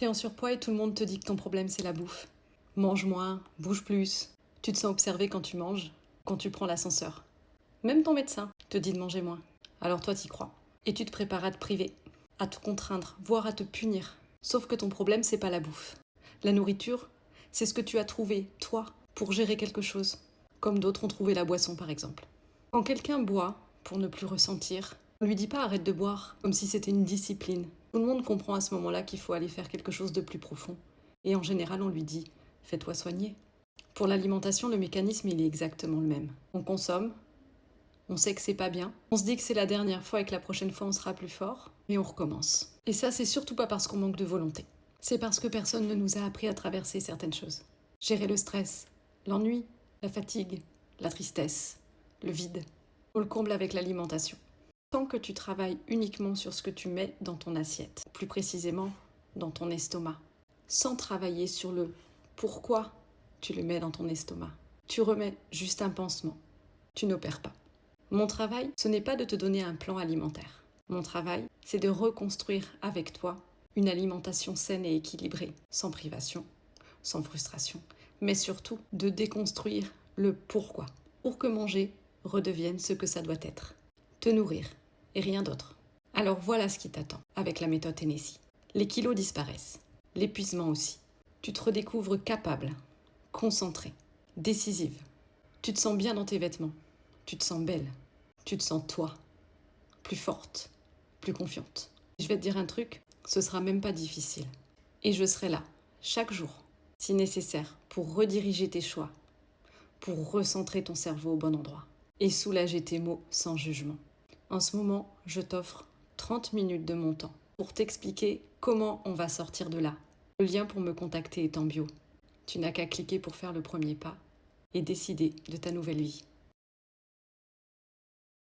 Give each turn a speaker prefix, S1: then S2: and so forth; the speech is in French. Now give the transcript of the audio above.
S1: T'es en surpoids et tout le monde te dit que ton problème c'est la bouffe. Mange moins, bouge plus. Tu te sens observé quand tu manges, quand tu prends l'ascenseur. Même ton médecin te dit de manger moins. Alors toi t'y crois. Et tu te prépares à te priver, à te contraindre, voire à te punir. Sauf que ton problème c'est pas la bouffe. La nourriture, c'est ce que tu as trouvé, toi, pour gérer quelque chose. Comme d'autres ont trouvé la boisson par exemple. Quand quelqu'un boit pour ne plus ressentir, on lui dit pas arrête de boire, comme si c'était une discipline. Tout le monde comprend à ce moment-là qu'il faut aller faire quelque chose de plus profond. Et en général, on lui dit fais-toi soigner. Pour l'alimentation, le mécanisme il est exactement le même. On consomme, on sait que c'est pas bien, on se dit que c'est la dernière fois et que la prochaine fois on sera plus fort, et on recommence. Et ça, c'est surtout pas parce qu'on manque de volonté. C'est parce que personne ne nous a appris à traverser certaines choses. Gérer le stress, l'ennui, la fatigue, la tristesse, le vide. On le comble avec l'alimentation. Tant que tu travailles uniquement sur ce que tu mets dans ton assiette, plus précisément dans ton estomac, sans travailler sur le pourquoi tu le mets dans ton estomac, tu remets juste un pansement. Tu n'opères pas. Mon travail, ce n'est pas de te donner un plan alimentaire. Mon travail, c'est de reconstruire avec toi une alimentation saine et équilibrée, sans privation, sans frustration, mais surtout de déconstruire le pourquoi, pour que manger redevienne ce que ça doit être. Te nourrir, et rien d'autre. Alors voilà ce qui t'attend avec la méthode Hennessy. Les kilos disparaissent, l'épuisement aussi. Tu te redécouvres capable, concentrée, décisive. Tu te sens bien dans tes vêtements, tu te sens belle, tu te sens toi, plus forte, plus confiante. Je vais te dire un truc, ce sera même pas difficile. Et je serai là, chaque jour, si nécessaire, pour rediriger tes choix, pour recentrer ton cerveau au bon endroit et soulager tes maux sans jugement. En ce moment, je t'offre 30 minutes de mon temps pour t'expliquer comment on va sortir de là. Le lien pour me contacter est en bio. Tu n'as qu'à cliquer pour faire le premier pas et décider de ta nouvelle vie.